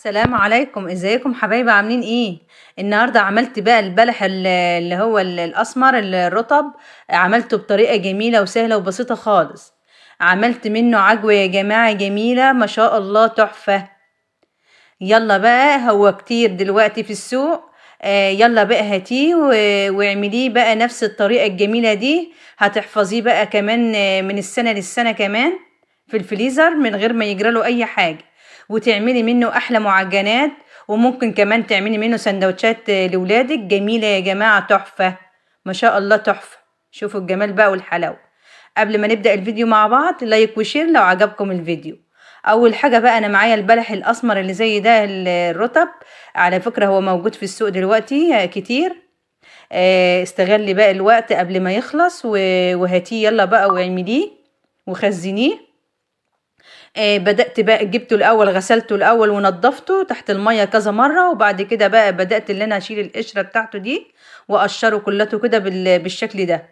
السلام عليكم، ازيكم حبايبي؟ عاملين ايه؟ النهارده عملت بقى البلح اللي هو الاسمر الرطب. عملته بطريقه جميله وسهله وبسيطه خالص. عملت منه عجوه يا جماعه جميله ما شاء الله، تحفه. يلا بقى، هو كتير دلوقتي في السوق. يلا بقى هاتيه واعمليه بقى نفس الطريقه الجميله دي. هتحفظيه بقى كمان من السنه للسنه كمان في الفريزر من غير ما يجراله اي حاجه. وتعملي منه احلى معجنات. وممكن كمان تعملي منه سندوتشات لولادك جميله يا جماعه، تحفه ما شاء الله، تحفه. شوفوا الجمال بقى والحلاوه. قبل ما نبدأ الفيديو مع بعض، لايك وشير لو عجبكم الفيديو. اول حاجه بقى، انا معايا البلح الاسمر اللي زي ده الرطب. على فكره هو موجود في السوق دلوقتي كتير. استغلي بقى الوقت قبل ما يخلص وهاتيه يلا بقى واعمليه وخزنيه. بدأت بقى، جبته الاول، غسلته الاول ونضفته تحت المية كذا مرة، وبعد كده بقى بدأت اللي انا اشيل القشرة بتاعته دي واقشره كلته كده بالشكل ده.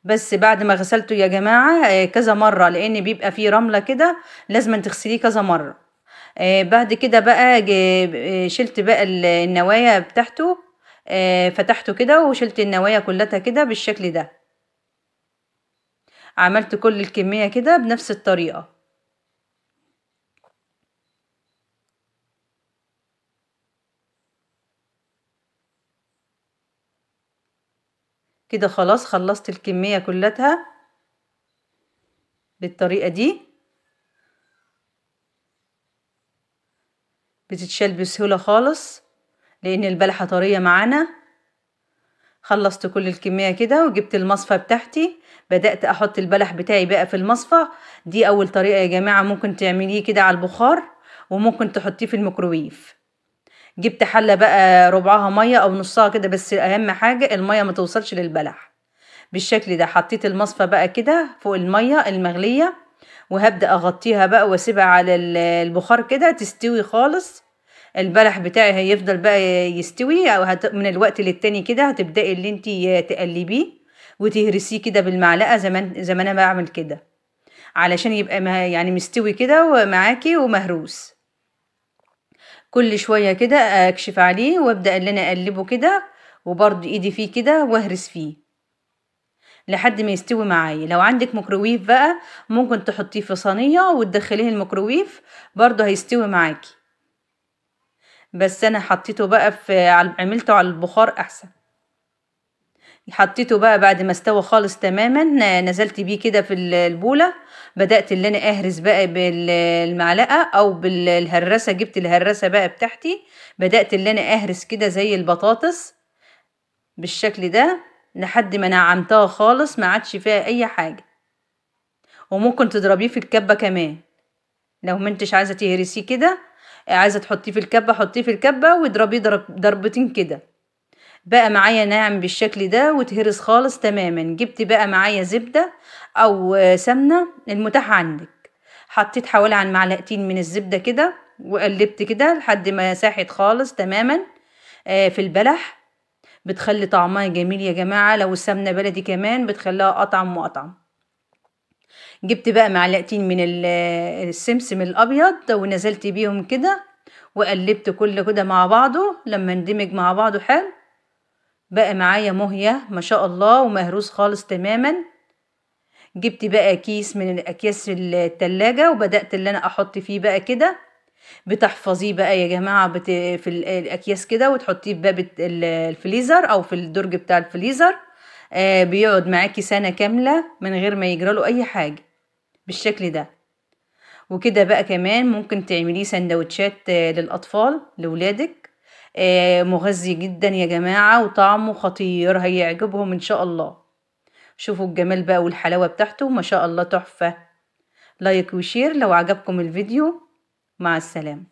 بس بعد ما غسلته يا جماعة كذا مرة، لان بيبقى فيه رملة كده، لازم تغسليه كذا مرة. بعد كده بقى شلت بقى النوايا بتاعته. فتحته كده وشلت النوايا كلها كده بالشكل ده. عملت كل الكمية كده بنفس الطريقة. كده خلاص خلصت الكمية كلها بالطريقة دي. بتتشال بسهولة خالص لان البلحة طرية معانا. خلصت كل الكمية كده وجبت المصفى بتاعتي. بدأت احط البلح بتاعي بقى في المصفى. دي اول طريقة يا جماعة، ممكن تعمليه كده على البخار وممكن تحطيه في الميكروويف. جبت حلة بقى ربعها مية او نصها كده، بس اهم حاجة المية ما توصلش للبلح. بالشكل ده حطيت المصفى بقى كده فوق المية المغلية. وهبدأ اغطيها بقى واسيبها على البخار كده تستوي خالص. البلح بتاعي هيفضل بقى يستوي، او من الوقت للتاني كده هتبدأي اللي انتي تقلبيه وتهرسيه كده بالمعلقة زي ما انا بعمل كده، علشان يبقى يعني مستوي كده ومعاكي ومهروس. كل شوية كده اكشف عليه وابدأ اللي انا اقلبه كده، وبرضه ايدي فيه كده واهرس فيه لحد ما يستوي معايا. لو عندك ميكروويف بقى ممكن تحطيه في صينية وتدخليه الميكروويف، برضه هيستوي معاكي. بس انا حطيته بقى عملته على البخار احسن. حطيته بقى بعد ما استوى خالص تماما، نزلت بيه كده في البولة. بدأت اللي انا اهرس بقى بالمعلقة او بالهرسة. جبت الهرسة بقى بتاعتي. بدأت اللي انا اهرس كده زي البطاطس بالشكل ده لحد ما نعمتها خالص ما عادش فيها اي حاجة. وممكن تضربيه في الكبة كمان لو ما انتش عايزة تهرسيه كده. عايزة تحطيه في الكبة حطيه في الكبة واضربيه ضربتين كده. بقى معايا ناعم بالشكل ده وتهرس خالص تماما. جبت بقى معايا زبدة او سمنة المتاح عندك. حطيت حوالي عن معلقتين من الزبدة كده وقلبت كده لحد ما ساحت خالص تماما. في البلح بتخلي طعمها جميل يا جماعة. لو السمنة بلدي كمان بتخليها اطعم واطعم. جبت بقى معلقتين من السمسم الابيض ونزلت بيهم كده وقلبت كل كده مع بعضه لما اندمج مع بعضه حلو. بقى معايا مهية ما شاء الله ومهروس خالص تماما. جبت بقى كيس من الاكياس التلاجة وبدأت اللي انا احط فيه بقى كده. بتحفظيه بقى يا جماعة في الاكياس كده وتحطيه في باب الفليزر او في الدرج بتاع الفليزر. بيقعد معاكي سنة كاملة من غير ما يجراله اي حاجة بالشكل ده. وكده بقى كمان ممكن تعمليه سندوتشات للاطفال لولادك. مغذي جدا يا جماعة وطعمه خطير هيعجبهم ان شاء الله. شوفوا الجمال بقى والحلاوة بتاعته ما شاء الله، تحفة. لايك وشير لو عجبكم الفيديو. مع السلامة.